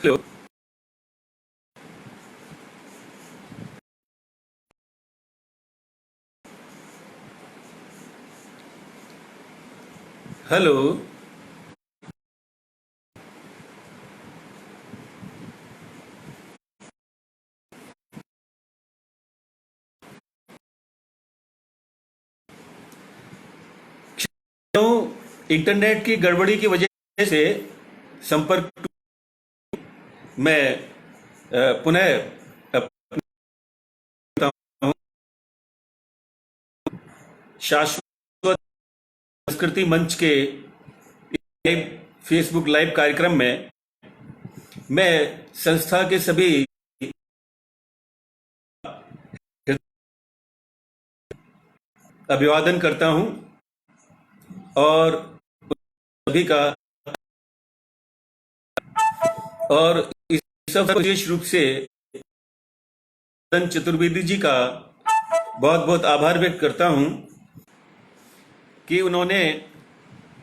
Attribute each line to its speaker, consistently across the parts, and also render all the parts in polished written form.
Speaker 1: Hello. Hello. तो internet की गड़बड़ी की वजह से संपर्क मैं पुनः अपना हूं। शाश्वत संस्कृति मंच के फेसबुक लाइव कार्यक्रम में मैं संस्था के सभी अभिवादन करता हूं और सभी का और इस सब विशेष रूप से चतुर्वेदी जी का बहुत बहुत आभार व्यक्त करता हूं कि उन्होंने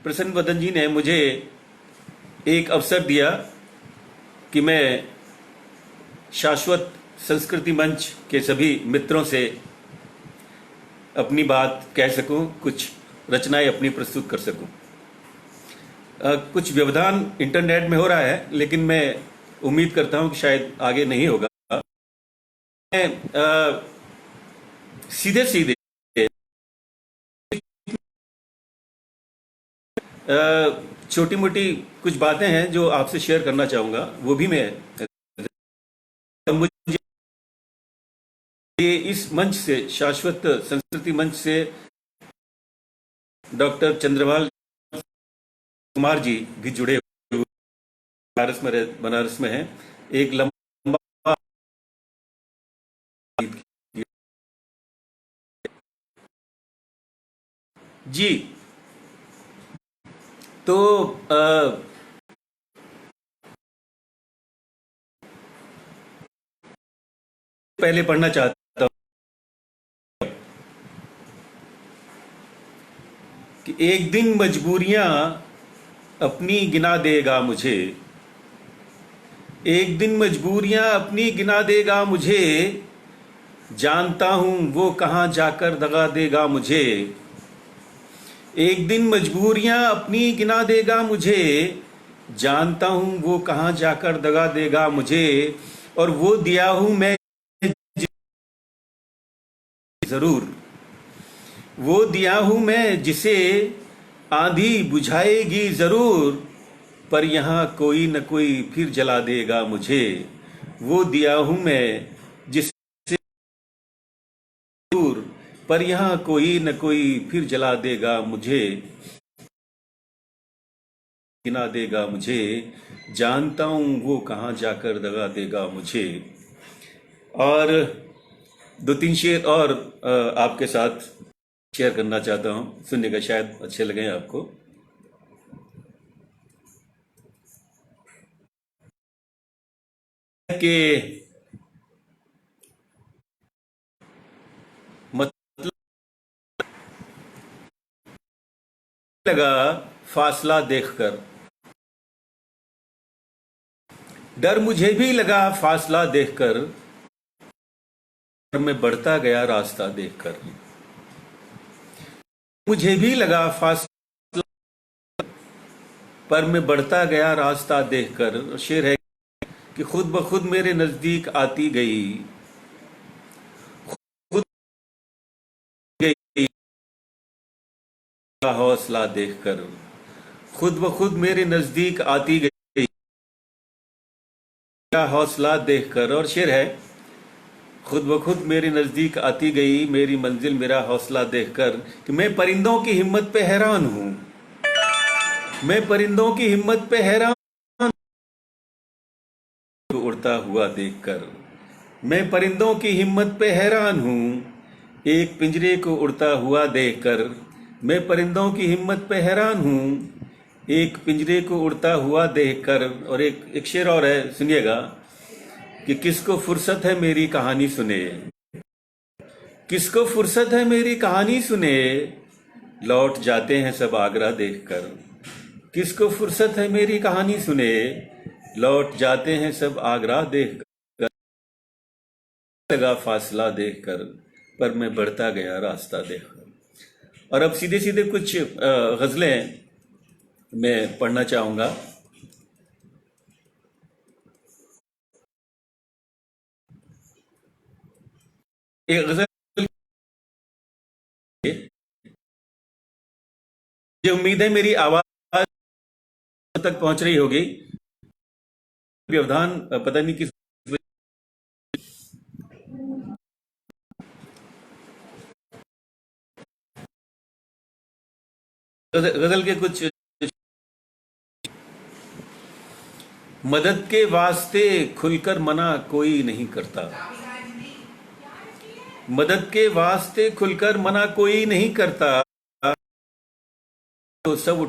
Speaker 1: प्रसन्न वदन जी ने मुझे एक अवसर दिया कि मैं शाश्वत संस्कृति मंच के सभी मित्रों से अपनी बात कह सकूं, कुछ रचनाएं अपनी प्रस्तुत कर सकूं। कुछ व्यवधान इंटरनेट में हो रहा है, लेकिन मैं उम्मीद करता हूं कि शायद आगे नहीं होगा। मैं सीधे सीधे छोटी मोटी कुछ बातें हैं जो आपसे शेयर करना चाहूंगा, वो भी मैं मुझे इस मंच से, शाश्वत संस्कृति मंच से डॉक्टर चंद्रभाल कुमार जी भी जुड़े हुए बनारस में हैं। एक लंबा जी। तो पहले पढ़ना चाहता हूं कि एक दिन मजबूरियां अपनी गिना देगा मुझे, एक दिन मजबूरियां अपनी गिना देगा मुझे, जानता हूं वो कहां जाकर दगा देगा मुझे। एक दिन मजबूरियां अपनी गिना देगा मुझे, जानता हूं वो कहां जाकर दगा देगा मुझे। और वो दिया हूं मैं जरूर, वो दिया हूं मैं जिसे आंधी बुझाएगी जरूर, पर यहां कोई न कोई फिर जला देगा मुझे। वो दिया हूं मैं जिसे जरूर, पर यहां कोई न कोई फिर जला देगा मुझे, गिना देगा मुझे, जानता हूं वो कहां जाकर दगा देगा मुझे। और दो तीन शेर और आपके साथ शेयर करना चाहता हूं, सुनिएगा, शायद अच्छे लगे आपको। कि मतलब लगा फासला देखकर, डर मुझे भी लगा फासला देखकर, पर मैं बढ़ता गया रास्ता देखकर। मुझे भी लगा फासला, पर मैं बढ़ता गया रास्ता देखकर। शेर है कि खुद ब खुद मेरे नजदीक आती गई, खुद गई का हौसला देखकर, खुद ब खुद मेरे नजदीक आती गई का हौसला देखकर। और शेर है, खुद ब खुद मेरे नजदीक आती गई मेरी मंजिल मेरा हौसला देखकर, कि मैं परिंदों की हिम्मत पे हैरान हूं, मैं परिंदों की हिम्मत पे हैरान हूं, उड़ता हुआ देखकर। मैं परिंदों की हिम्मत पे हैरान हूं, एक पिंजरे को उड़ता हुआ देखकर। मैं परिंदों की हिम्मत पे हैरान हूं, एक पिंजरे को उड़ता हुआ देखकर। और एक शेर और है, सुनिएगा, कि किसको फुर्सत है मेरी कहानी सुने, किसको फुर्सत है मेरी कहानी सुने, लौट जाते हैं सब आगरा देखकर। किसको फुर्सत है मेरी कहानी सुने, लौट जाते हैं सब आगरा देख कर, लगा फासला देख कर, पर मैं बढ़ता गया रास्ता देख कर। और अब सीधे सीधे कुछ गज़लें मैं पढ़ना चाहूँगा। एक गज़ल, मुझे उम्मीद है मेरी आवाज़ तक पहुँच रही होगी। व्यवधान पता नहीं किस गज़ल के कुछ। मदद के वास्ते खुलकर मना कोई नहीं करता, मदद के वास्ते खुलकर मना कोई नहीं करता, तो सब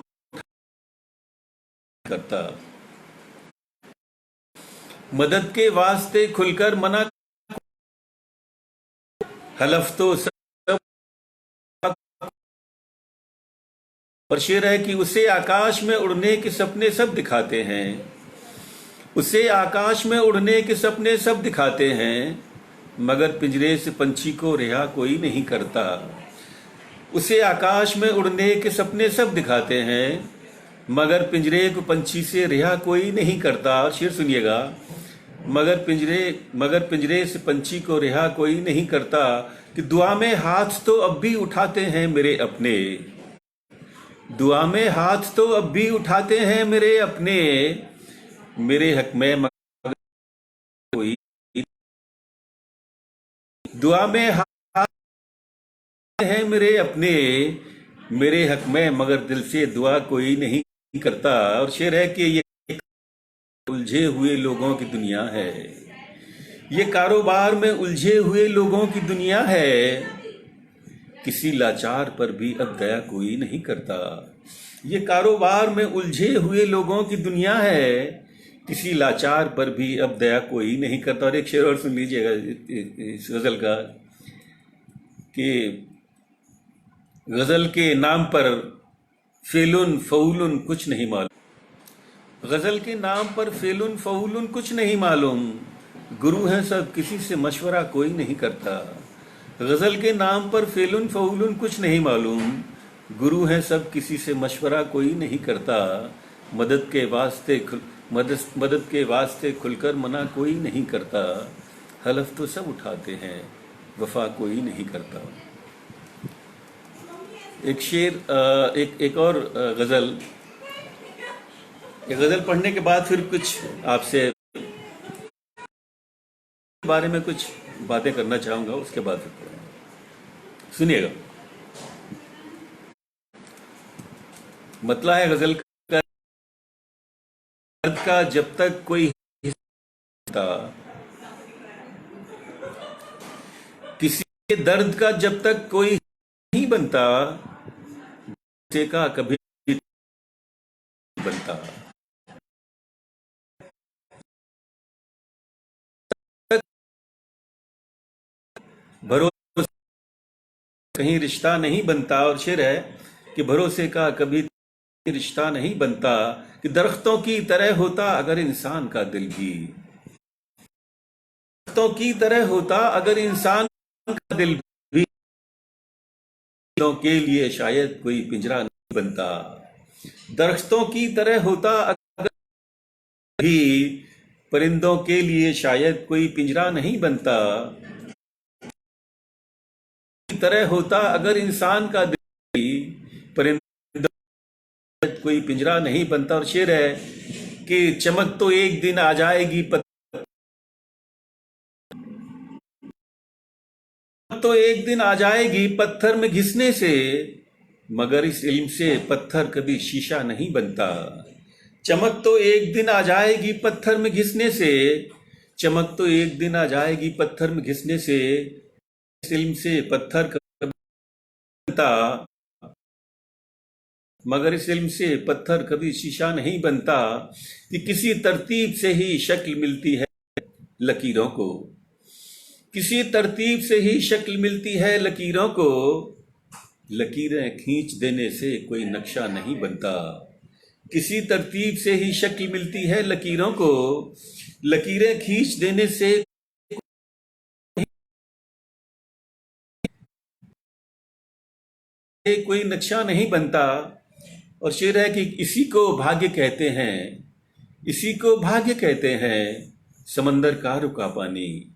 Speaker 1: करता। मदद के वास्ते खुलकर मना, हलफ तो सब। और शेर है कि उसे आकाश में उड़ने के सपने सब दिखाते हैं, उसे आकाश में उड़ने के सपने सब दिखाते हैं, मगर पिंजरे से पंछी को रिहा कोई नहीं करता। उसे आकाश में उड़ने के सपने सब दिखाते हैं, मगर पिंजरे को पंछी से रिहा कोई नहीं करता। और शेर सुनिएगा, मगर पिंजरे से पंछी को रिहा कोई नहीं करता, कि दुआ में हाथ तो अब भी उठाते हैं मेरे अपने, दुआ में हाथ तो अब भी उठाते हैं मेरे अपने, मेरे हक में मगर कोई, दुआ में हाथ है मेरे अपने, मेरे हक में मगर दिल से दुआ कोई नहीं करता। और शेर है कि ये उलझे हुए लोगों की दुनिया है, ये कारोबार में उलझे हुए लोगों की दुनिया है, किसी लाचार पर भी अब दया कोई नहीं करता। ये कारोबार में उलझे हुए लोगों की दुनिया है, किसी लाचार पर भी अब दया कोई नहीं करता। और एक शेर और सुन लीजिएगा इस गज़ल का, कि गज़ल के नाम पर फेलुन फऊलुन कुछ नहीं मालूम, गज़ल के नाम पर फेलुन फऊलुन कुछ नहीं मालूम, गुरु हैं सब किसी से मशवरा कोई नहीं करता। गज़ल के नाम पर फेलुन फऊलुन कुछ नहीं मालूम, गुरु हैं सब किसी से मशवरा कोई नहीं करता। मदद के वास्ते खुलकर मना कोई नहीं करता, हलफ तो सब उठाते हैं वफा कोई नहीं करता। एक शेर, एक और गज़ल, एक गज़ल पढ़ने के बाद फिर कुछ आपसे बारे में कुछ बातें करना चाहूंगा, उसके बाद फिर सुनिएगा। मतला है गज़ल का, दर्द का जब तक कोई हिस्सा, किसी के दर्द का जब तक कोई नहीं बनता, से का कभी बनता, भरोसे कहीं रिश्ता नहीं बनता। और शेर है कि भरोसे का कभी रिश्ता नहीं बनता, कि दरख्तों की तरह होता अगर इंसान का दिल भी, दरख्तों की तरह होता अगर इंसान का दिल भी, के लिए शायद कोई पिंजरा नहीं बनता। दरख्तों की तरह होता अगर भी, परिंदों के लिए शायद कोई पिंजरा नहीं बनता। तरह होता अगर इंसान का दिल, परिंदों कोई पिंजरा नहीं बनता। और शेर है कि चमक तो एक दिन आ जाएगी तो एक दिन आ जाएगी पत्थर में घिसने से, मगर इस इल्म से पत्थर कभी शीशा नहीं बनता। चमक तो एक दिन आ जाएगी पत्थर में घिसने से, चमक तो एक दिन आ जाएगी पत्थर में घिसने से, इस इल्म से पत्थर कभी बनता, मगर इस इल्म से पत्थर कभी शीशा नहीं बनता। कि किसी तरतीब से ही शक्ल मिलती है लकीरों को, किसी तरतीब से ही शक्ल मिलती है लकीरों को, लकीरें खींच देने से कोई नक्शा नहीं बनता। किसी तरतीब से ही शक्ल मिलती है लकीरों को, लकीरें खींच देने से कोई नक्शा नहीं बनता। और शेर है कि इसी को भाग्य कहते हैं, इसी को भाग्य कहते हैं, समंदर का रुका पानी।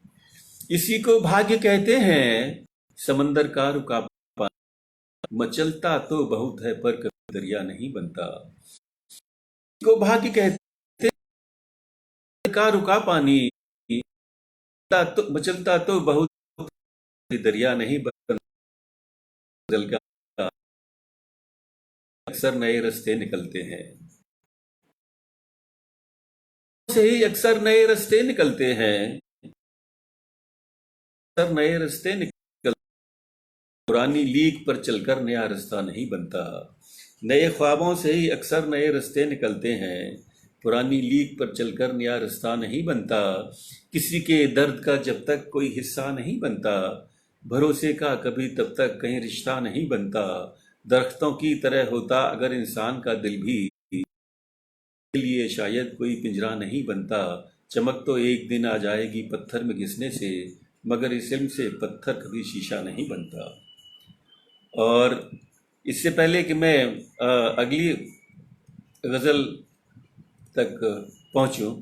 Speaker 1: इसी को भाग्य कहते हैं, समंदर का रुका पानी। मचलता तो बहुत है पर कभी दरिया नहीं बनता। इसी को भाग्य कहते हैं, का रुका पानी। मचलता तो बहुत, दरिया नहीं बनता। जल का अक्सर नए रास्ते निकलते हैं, से ही अक्सर नए रास्ते निकलते हैं, अक्सर नए रास्ते निकल। पुरानी लीक पर चलकर नया रास्ता नहीं बनता। नए ख्वाबों से ही अक्सर नए रास्ते निकलते हैं, पुरानी लीक पर चलकर नया रास्ता नहीं बनता। किसी के दर्द का जब तक कोई हिस्सा नहीं बनता, भरोसे का कभी तब तक कहीं रिश्ता नहीं बनता। दरख्तों की तरह होता अगर इंसान का दिल भी, के लिए शायद कोई पिंजरा नहीं बनता। चमक तो एक दिन आ जाएगी पत्थर में घिसने से, मगर इस इल्म से पत्थर कभी शीशा नहीं बनता। और इससे पहले कि मैं अगली गज़ल तक पहुंचूं,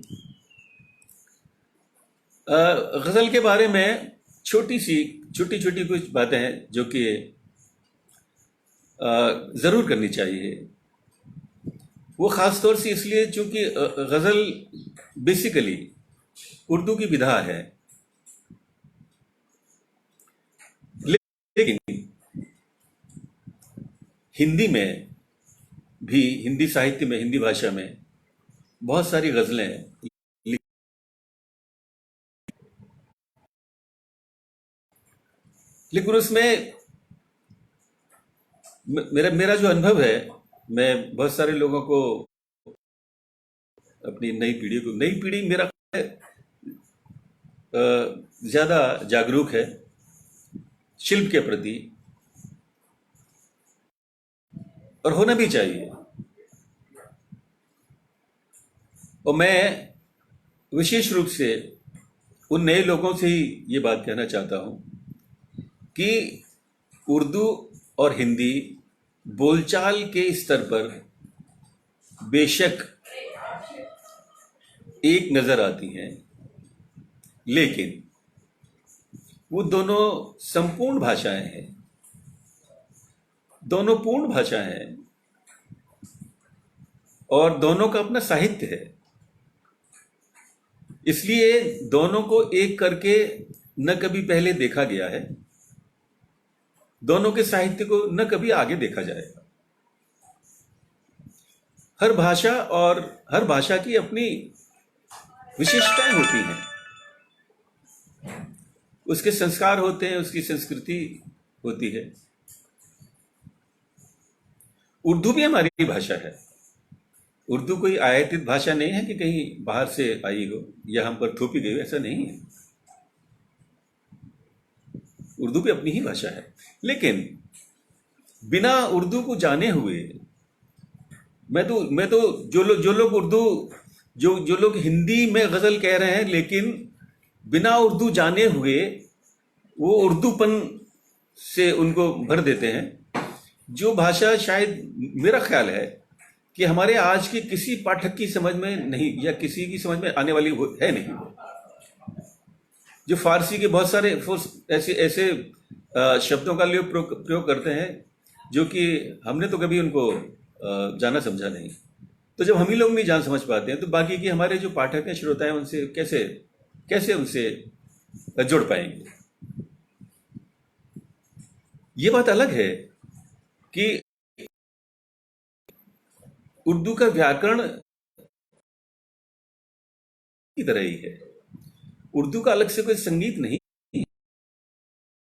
Speaker 1: गज़ल के बारे में छोटी छोटी कुछ बातें हैं जो कि ज़रूर करनी चाहिए। वो ख़ास तौर से इसलिए चूंकि गज़ल बेसिकली उर्दू की विधा है, लेकिन हिंदी में भी, हिंदी साहित्य में, हिंदी भाषा में बहुत सारी गज़लें, लेकिन उसमें मेरा जो अनुभव है, मैं बहुत सारे लोगों को, अपनी नई पीढ़ी मेरा ज़्यादा जागरूक है शिल्प के प्रति, और होना भी चाहिए। और मैं विशेष रूप से उन नए लोगों से ही ये बात कहना चाहता हूं कि उर्दू और हिंदी बोलचाल के स्तर पर बेशक एक नजर आती हैं, लेकिन वो दोनों संपूर्ण भाषाएं हैं, दोनों पूर्ण भाषाएं हैं, और दोनों का अपना साहित्य है। इसलिए दोनों को एक करके न कभी पहले देखा गया है, दोनों के साहित्य को न कभी आगे देखा जाएगा। हर भाषा और हर भाषा की अपनी विशेषताएं होती हैं, उसके संस्कार होते हैं, उसकी संस्कृति होती है। उर्दू भी हमारी भाषा है। उर्दू कोई आयातित भाषा नहीं है कि कहीं बाहर से आई हो या हम पर थोपी गई हो, ऐसा नहीं है। उर्दू भी अपनी ही भाषा है, लेकिन बिना उर्दू को जाने हुए, मैं तो जो लोग उर्दू, जो लोग हिंदी में गजल कह रहे हैं लेकिन बिना उर्दू जाने हुए वो उर्दूपन से उनको भर देते हैं, जो भाषा शायद मेरा ख्याल है कि हमारे आज के किसी पाठक की समझ में नहीं, या किसी की समझ में आने वाली है नहीं। जो फारसी के बहुत सारे ऐसे शब्दों का प्रयोग करते हैं जो कि हमने तो कभी उनको जाना समझा नहीं। तो जब हम ही लोग नहीं जान समझ पाते हैं, तो बाकी के हमारे जो पाठक हैं, श्रोता हैं, उनसे कैसे उनसे जुड़ पाएंगे। ये बात अलग है कि उर्दू का व्याकरण की तरह ही है। उर्दू का अलग से कोई संगीत नहीं,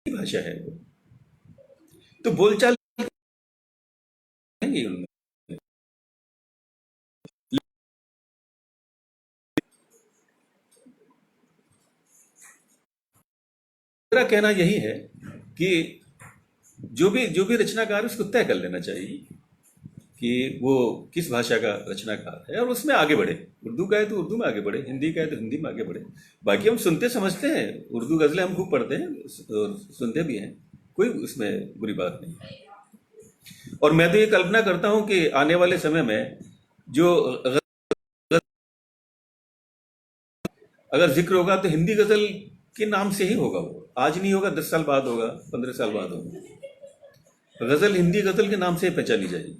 Speaker 1: भाषा है वो। तो बोलचाल उनमें, मेरा कहना यही है कि जो भी रचनाकार उसको तय कर लेना चाहिए कि वो किस भाषा का रचनाकार है और उसमें आगे बढ़े। उर्दू का है तो उर्दू में आगे बढ़े, हिंदी का है तो हिंदी में आगे बढ़े। बाकी हम सुनते समझते हैं, उर्दू गज़लें हम खूब पढ़ते हैं और सुनते भी हैं, कोई उसमें बुरी बात नहीं है। और मैं तो ये कल्पना करता हूँ कि आने वाले समय में जो अगर जिक्र होगा तो हिंदी गज़ल के नाम से ही होगा। वो आज नहीं होगा, 10 साल बाद होगा, 15 साल बाद होगा। गज़ल हिंदी गज़ल के नाम से ही पहचानी जाएगी।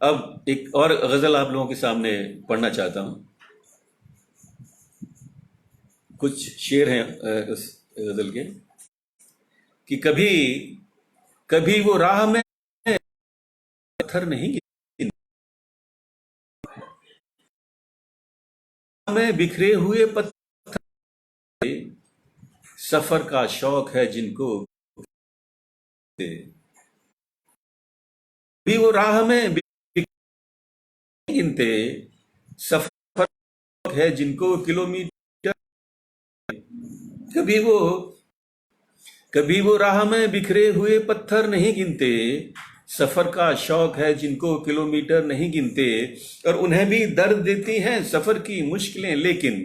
Speaker 1: अब एक और गज़ल आप लोगों के सामने पढ़ना चाहता हूँ। कुछ शेर हैं उस गज़ल के कि कभी कभी वो राह में पत्थर नहीं में बिखरे हुए पत्थर, सफर का शौक है जिनको, भी वो राह में गिनते, सफर है जिनको किलोमीटर, कभी वो कभी वो राह में बिखरे हुए पत्थर नहीं गिनते, सफर का शौक है जिनको किलोमीटर नहीं गिनते। और उन्हें भी दर्द देती हैं सफर की मुश्किलें, लेकिन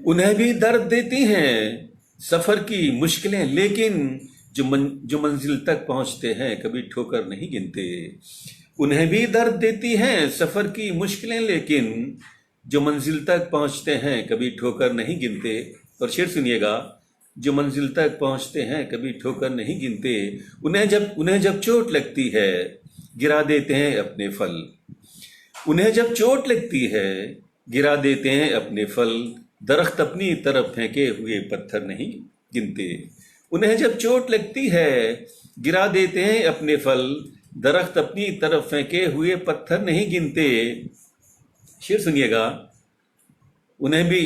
Speaker 1: उन्हें भी दर्द देती हैं सफर की मुश्किलें, लेकिन जो मंजिल तक पहुंचते हैं कभी ठोकर नहीं गिनते। उन्हें भी दर्द देती हैं सफर की मुश्किलें, लेकिन जो मंजिल तक पहुंचते हैं कभी ठोकर नहीं गिनते। और शेर सुनिएगा, जो मंजिल तक पहुंचते हैं कभी ठोकर नहीं गिनते, उन्हें जब चोट लगती है गिरा देते हैं अपने फल। उन्हें जब चोट लगती है गिरा देते हैं अपने फल, दरख्त अपनी तरफ फेंके हुए पत्थर नहीं गिनते। उन्हें जब चोट लगती है गिरा देते हैं अपने फल, दरख्त अपनी तरफ फेंके हुए पत्थर नहीं गिनते। शेर सुनिएगा, उन्हें भी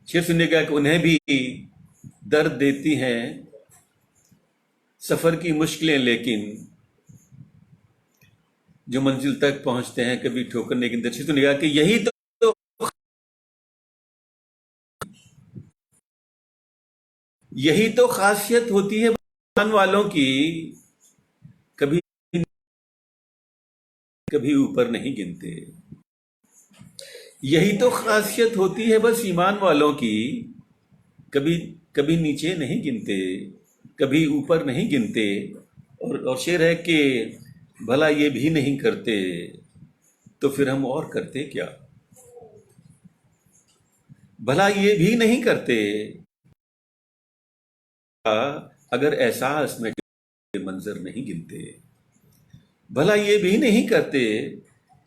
Speaker 1: शेर सुनिएगा कि उन्हें भी दर्द देती हैं सफर की मुश्किलें, लेकिन जो मंजिल तक पहुंचते हैं कभी ठोकर नहीं गिनते। शेर सुनिएगा कि यही तो खासियत होती है ईमान वालों की, कभी कभी ऊपर नहीं गिनते। यही तो खासियत होती है बस ईमान वालों की, कभी कभी नीचे नहीं गिनते, कभी ऊपर नहीं गिनते। और शेर है कि भला ये भी नहीं करते तो फिर हम और करते क्या। भला ये भी नहीं करते अगर एहसास में मंजर नहीं गिनते। भला ये भी नहीं करते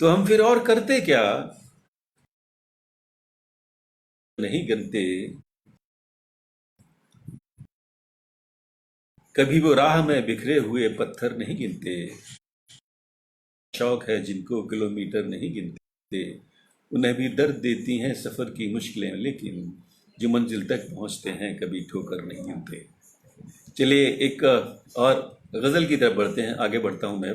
Speaker 1: तो हम फिर और करते क्या, नहीं गिनते। कभी वो राह में बिखरे हुए पत्थर नहीं गिनते, शौक है जिनको किलोमीटर नहीं गिनते। उन्हें भी दर्द देती हैं सफर की मुश्किलें, लेकिन जो मंजिल तक पहुंचते हैं कभी ठोकर नहीं गिनते। चलिए एक और गजल की तरफ बढ़ते हैं, आगे बढ़ता हूं मैं।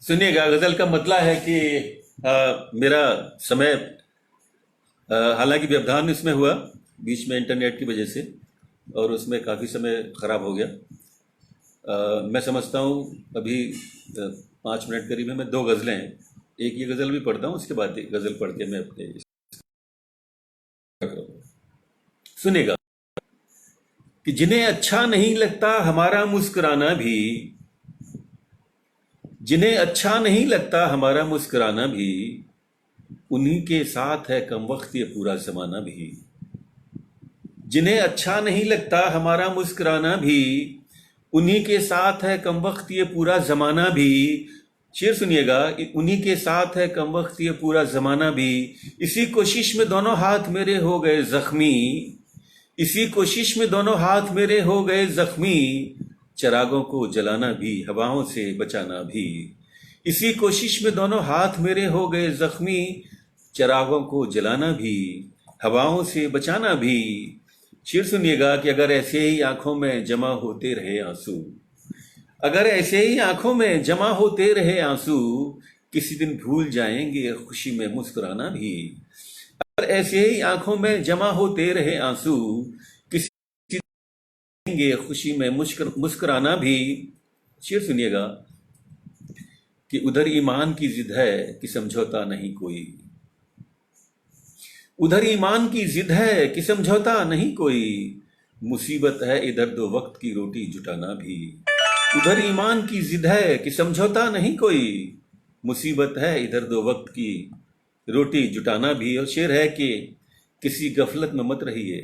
Speaker 1: सुनिएगा, गजल का मतला है कि मेरा समय हालांकि व्यवधान इसमें हुआ बीच में इंटरनेट की वजह से, और उसमें काफ़ी समय ख़राब हो गया। मैं समझता हूँ अभी 5 मिनट करीब है, मैं 2 गज़लें हैं, एक ये गज़ल भी पढ़ता हूँ, उसके बाद एक गज़ल पढ़ के मैं अपने सुनेगा कि जिन्हें अच्छा नहीं लगता हमारा मुस्कुराना भी, जिन्हें अच्छा नहीं लगता हमारा मुस्कुराना भी, उन्हीं के साथ है कम वक्त ये पूरा ज़माना भी। जिन्हें अच्छा नहीं लगता हमारा मुस्कुराना भी, उन्हीं के साथ है कम वक्त ये पूरा ज़माना भी। शेर सुनिएगा, उन्हीं के साथ है कम वक्त ये पूरा ज़माना भी। इसी कोशिश में दोनों हाथ मेरे हो गए ज़ख्मी, इसी कोशिश में दोनों हाथ मेरे हो गए ज़ख्मी, चिरागों को जलाना भी हवाओं से बचाना भी। इसी कोशिश में दोनों हाथ मेरे हो गए ज़ख्मी, चिरागों को जलाना भी हवाओं से बचाना भी। शेर सुनिएगा कि अगर ऐसे ही आंखों में जमा होते रहे आंसू, अगर ऐसे ही आंखों में जमा होते रहे आंसू, किसी दिन भूल जाएंगे खुशी में मुस्कुराना भी। अगर ऐसे ही आंखों में जमा होते रहे आंसू, किसी दिन भूलेंगे खुशी में मुस्कुराना भी। शेर सुनिएगा कि उधर ईमान की जिद है कि समझौता नहीं कोई, उधर ईमान की जिद है कि समझौता नहीं कोई, मुसीबत है इधर दो वक्त की रोटी जुटाना भी। उधर ईमान की जिद है कि समझौता नहीं कोई, मुसीबत है इधर दो वक्त की रोटी जुटाना भी। और शेर है कि किसी गफलत में मत रहिए,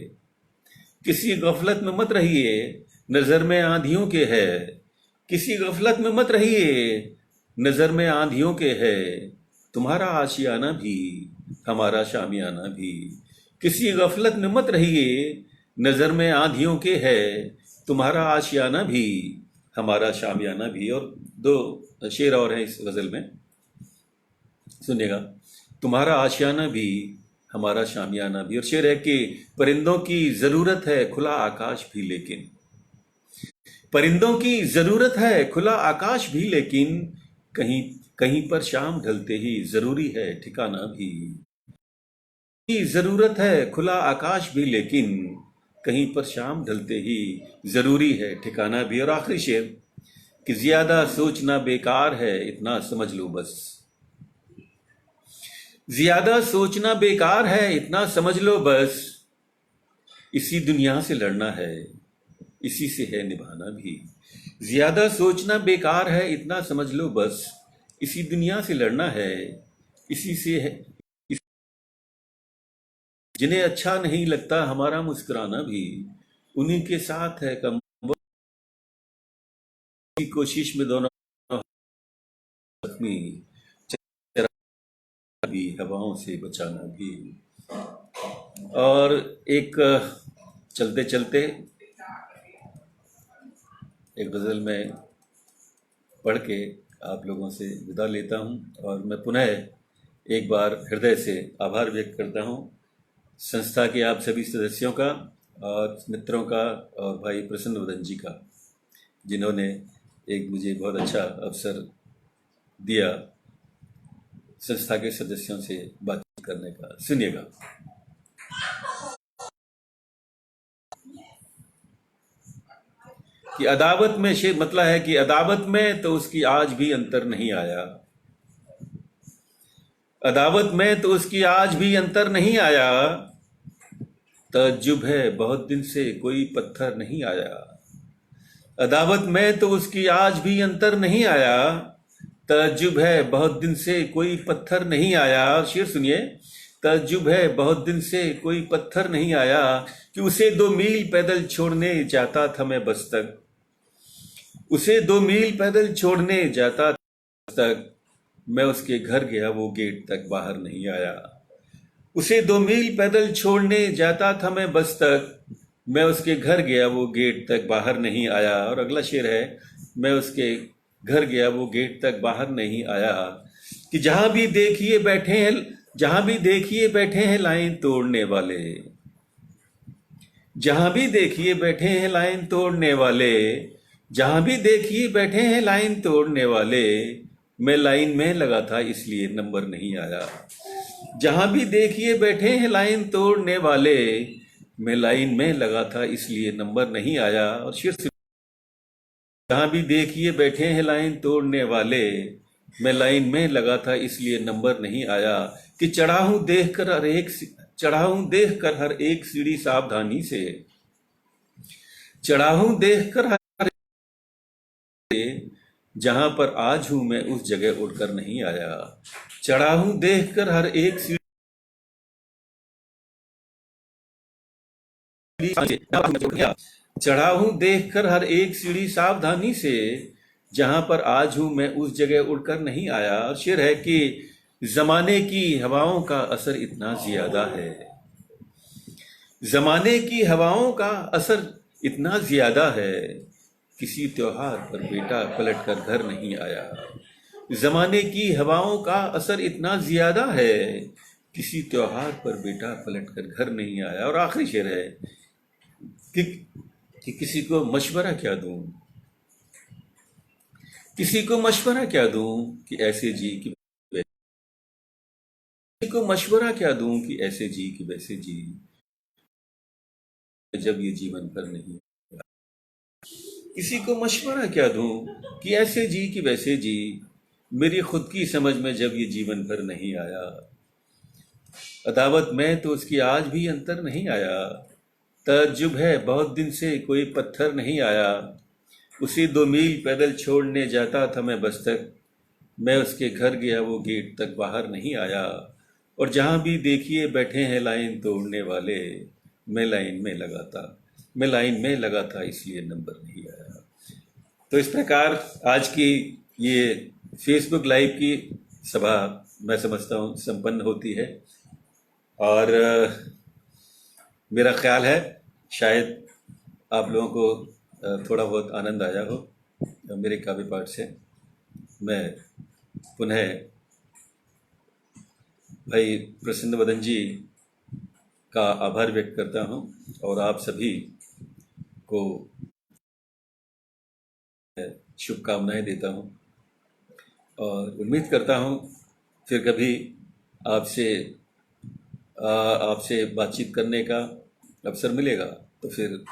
Speaker 1: किसी गफलत में मत रहिए, नजर में आंधियों के है। किसी गफलत में मत रहिए, नजर में आंधियों के है, तुम्हारा आशियाना भी हमारा शामियाना भी। किसी गफलत में मत रहिए, नजर में आंधियों के है, तुम्हारा आशियाना भी हमारा शामियाना भी। और दो शेर और हैं इस गजल में, सुनिएगा। तुम्हारा आशियाना भी हमारा शामियाना भी। और शेर है कि परिंदों की जरूरत है खुला आकाश भी, लेकिन परिंदों की जरूरत है खुला आकाश भी, लेकिन कहीं कहीं पर शाम ढलते ही जरूरी है ठिकाना भी। की जरूरत है खुला आकाश भी, लेकिन कहीं पर शाम ढलते ही जरूरी है ठिकाना भी। और आखिरी शेर कि ज्यादा सोचना बेकार है इतना समझ लो बस, ज्यादा सोचना बेकार है इतना समझ लो बस, इसी दुनिया से लड़ना है इसी से है निभाना भी। ज्यादा सोचना बेकार है इतना समझ लो बस, इसी दुनिया से लड़ना है इसी से है। जिन्हें अच्छा नहीं लगता हमारा मुस्कुराना भी, उन्हीं के साथ है कम की कोशिश में दोनों जख्मी, भी हवाओं से बचाना भी। और एक चलते चलते एक गज़ल में पढ़ के आप लोगों से विदा लेता हूं। और मैं पुनः एक बार हृदय से आभार व्यक्त करता हूं संस्था के आप सभी सदस्यों का और मित्रों का और भाई प्रसन्न वदन जी का, जिन्होंने एक मुझे बहुत अच्छा अवसर दिया संस्था के सदस्यों से बातचीत करने का। सुनिएगा। कि अदावत में शेर मतलब है कि अदावत में तो उसकी आज भी अंतर नहीं आया, अदावत में तो उसकी आज भी अंतर नहीं आया, तज्जुब है बहुत दिन से कोई पत्थर नहीं आया। अदावत में तो उसकी आज भी अंतर नहीं आया, तज्जुब है बहुत दिन से कोई पत्थर नहीं आया। शेर सुनिए, तज्जुब है बहुत दिन से कोई पत्थर नहीं आया, कि उसे 2 मील पैदल छोड़ने जाता था मैं बस तक, उसे 2 मील पैदल छोड़ने जाता था बस तक, मैं उसके घर गया वो गेट तक बाहर नहीं आया। उसे 2 मील पैदल छोड़ने जाता था मैं बस तक, मैं उसके घर गया वो गेट तक बाहर नहीं आया। और अगला शेर है, मैं उसके घर गया वो गेट तक बाहर नहीं आया, कि जहां भी देखिए बैठे हैं, जहां भी देखिए बैठे हैं लाइन तोड़ने वाले, जहां भी देखिए बैठे हैं लाइन तोड़ने वाले, जहां भी देखिए बैठे हैं लाइन तोड़ने वाले, मैं लाइन में लगा था इसलिए नंबर नहीं आया। जहां भी देखिए बैठे हैं लाइन तोड़ने वाले, मैं लाइन में लगा था इसलिए नंबर नहीं आया। और शेर, जहां भी देखिए बैठे हैं लाइन तोड़ने वाले, मैं लाइन में लगा था इसलिए नंबर नहीं आया, कि चढ़ा हूं देखकर हर एक सीढ़ी सावधानी से, चढ़ा हूं देखकर हर, जहां पर आज हूं मैं उस जगह उड़कर नहीं आया। चढ़ा हूं देखकर हर एक सीढ़ी, चढ़ा हूं देखकर हर एक सीढ़ी सावधानी से, जहां पर आज हूं मैं उस जगह उड़कर नहीं आया। और शेर है कि जमाने की हवाओं का असर इतना ज्यादा है, जमाने की हवाओं का असर इतना ज्यादा है, किसी त्योहार पर बेटा पलट कर घर नहीं आया। जमाने की हवाओं का असर इतना ज्यादा है, किसी त्योहार पर बेटा पलट कर घर नहीं आया। और आखिरी शेर है कि, कि किसी को मशवरा क्या दूं, किसी को मशवरा क्या दूं कि ऐसे जी कि किसी को मशवरा क्या दूं कि ऐसे जी कि वैसे जी, जब ये जीवन भर नहीं। किसी को मशवरा क्या दूं कि ऐसे जी कि वैसे जी, मेरी खुद की समझ में जब ये जीवन भर नहीं आया। अदावत में तो उसकी आज भी अंतर नहीं आया। तज्जुब है बहुत दिन से कोई पत्थर नहीं आया। उसी 2 मील पैदल छोड़ने जाता था मैं बस तक, मैं उसके घर गया वो गेट तक बाहर नहीं आया। और जहाँ भी देखिए बैठे हैं लाइन तोड़ने वाले, मैं लाइन में लगा था इसलिए नंबर नहीं आया। तो इस प्रकार आज की ये फेसबुक लाइव की सभा मैं समझता हूँ संपन्न होती है। और मेरा ख्याल है शायद आप लोगों को थोड़ा बहुत आनंद आया हो मेरे काव्य पाठ से। मैं पुनः भाई प्रसन्न वदन जी का आभार व्यक्त करता हूँ और आप सभी को शुभकामनाएं देता हूँ और उम्मीद करता हूँ फिर कभी आपसे आपसे बातचीत करने का अवसर मिलेगा तो फिर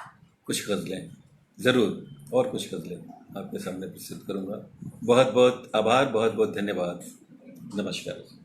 Speaker 1: कुछ गज़लें ज़रूर और कुछ गज़लें आपके सामने प्रस्तुत करूँगा। बहुत बहुत आभार, बहुत बहुत धन्यवाद। नमस्कार।